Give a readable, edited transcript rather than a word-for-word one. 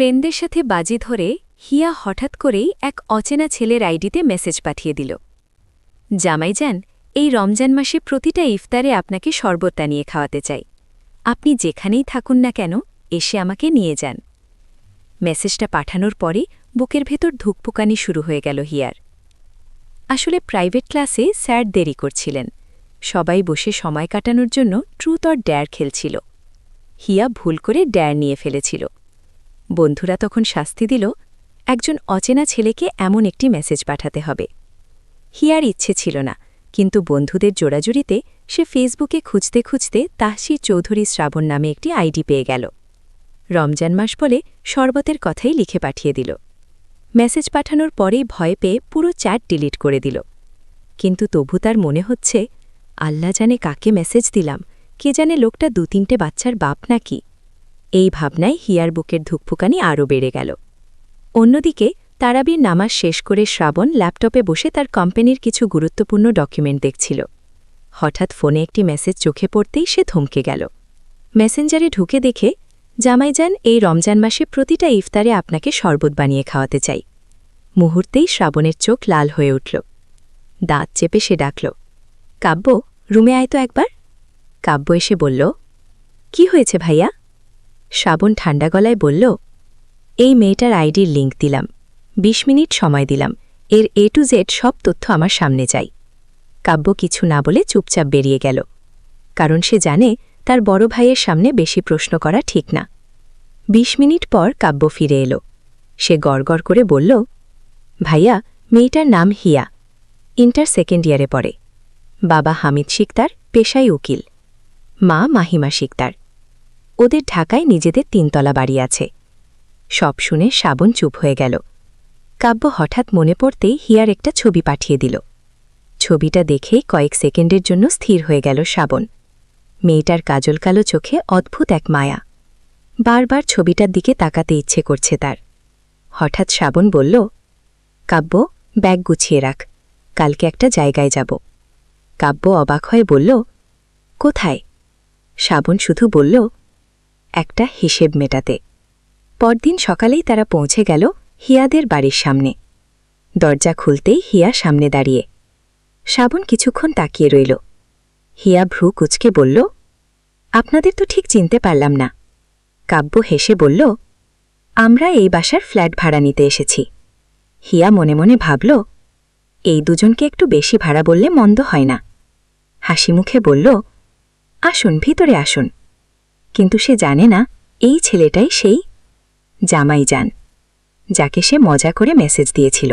ফ্রেন্ডদের সাথে বাজি ধরে হিয়া হঠাৎ করেই এক অচেনা ছেলের আইডিতে মেসেজ পাঠিয়ে দিল। জামাইজান, এই রমজান মাসে প্রতিটা ইফতারে আপনাকে শরবত টানিয়ে খাওয়াতে চাই। আপনি যেখানেই থাকুন না কেন এসে আমাকে নিয়ে যান। মেসেজটা পাঠানোর পরে বুকের ভেতর ধুকপুকানি শুরু হয়ে গেল হিয়ার। আসলে প্রাইভেট ক্লাসে স্যার দেরি করছিলেন। সবাই বসে সময় কাটানোর জন্য ট্রুথ অর ডেয়ার খেলছিল। হিয়া ভুল করে ডেয়ার নিয়ে ফেলেছিল। বন্ধুরা তখন শাস্তি দিল, একজন অচেনা ছেলেকে এমন একটি মেসেজ পাঠাতে হবে। হিয়ার ইচ্ছে ছিল না, কিন্তু বন্ধুদের জোড়াজুড়িতে সে ফেসবুকে খুঁজতে খুঁজতে তাহসি চৌধুরী শ্রাবণ নামে একটি আইডি পেয়ে গেল। রমজান মাস বলে শরবতের কথাই লিখে পাঠিয়ে দিল। মেসেজ পাঠানোর পরেই ভয় পেয়ে পুরো চ্যাট ডিলিট করে দিল। কিন্তু তবু তার মনে হচ্ছে, আল্লাহ জানে কাকে মেসেজ দিলাম, কে জানে লোকটা ২-৩টে বাচ্চার বাপ নাকি। এই ভাবনায় হিয়ার বুকের ধুকফুকানি আরও বেড়ে গেল। অন্যদিকে তারাবির নামাজ শেষ করে শ্রাবণ ল্যাপটপে বসে তার কোম্পানির কিছু গুরুত্বপূর্ণ ডকুমেন্ট দেখছিল। হঠাৎ ফোনে একটি মেসেজ চোখে পড়তেই সে থমকে গেল। মেসেঞ্জারে ঢুকে দেখে, জামাইজান, এই রমজান মাসে প্রতিটা ইফতারে আপনাকে শরবত বানিয়ে খাওয়াতে চাই। মুহূর্তেই শ্রাবণের চোখ লাল হয়ে উঠল। দাঁত চেপে সে ডাকল, কাব্য, রুমে আয় তো একবার। কাব্য এসে বলল, কি হয়েছে ভাইয়া? শ্রাবণ ঠান্ডা গলায় বলল, এই মেয়েটার আইডির লিঙ্ক দিলাম, ২০ মিনিট সময় দিলাম, এর A to Z সব তথ্য আমার সামনে চাই। কাব্য কিছু না বলে চুপচাপ বেরিয়ে গেল, কারণ সে জানে তার বড় ভাইয়ের সামনে বেশি প্রশ্ন করা ঠিক না। ২০ মিনিট পর কাব্য ফিরে এলো। সে গড়গড় করে বলল, ভাইয়া, মেয়েটার নাম হিয়া, ইন্টার সেকেন্ড ইয়ারে পড়ে। বাবা হামিদ শিকদার, পেশায় উকিল। মা মাহিমা শিকদার। ওদের ঢাকায় নিজেদের ৩তলা বাড়ি আছে। সব শুনে শ্রাবণ চুপ হয়ে গেল। কাব্য হঠাৎ মনে পড়তেই হিয়ার একটা ছবি পাঠিয়ে দিল। ছবিটা দেখেই কয়েক সেকেন্ডের জন্য স্থির হয়ে গেল শ্রাবণ। মেয়েটার কাজল কালো চোখে অদ্ভুত এক মায়া। বারবার ছবিটার দিকে তাকাতে ইচ্ছে করছে তার। হঠাৎ শ্রাবণ বলল, কাব্য, ব্যাগ গুছিয়ে রাখ, কালকে একটা জায়গায় যাব। কাব্য অবাক হয়ে বলল, কোথায়? শ্রাবণ শুধু বলল, একটা হিসেব মেটাতে। পরদিন সকালেই তারা পৌঁছে গেল হিয়াদের বাড়ির সামনে। দরজা খুলতেই হিয়া সামনে দাঁড়িয়ে। শ্রাবণ কিছুক্ষণ তাকিয়ে রইল। হিয়া ভ্রু কুচকে বলল, আপনাদের তো ঠিক চিনতে পারলাম না। কাব্য হেসে বলল, আমরা এই বাসার ফ্ল্যাট ভাড়া নিতে এসেছি। হিয়া মনে মনে ভাবল, এই দুজনকে একটু বেশি ভাড়া বললে মন্দ হয় না। হাসি মুখে বলল, আসুন, ভিতরে আসুন। কিন্তু সে জানে না এই ছেলেটাই সেই জামাইজান, যাকে সে মজা করে মেসেজ দিয়েছিল।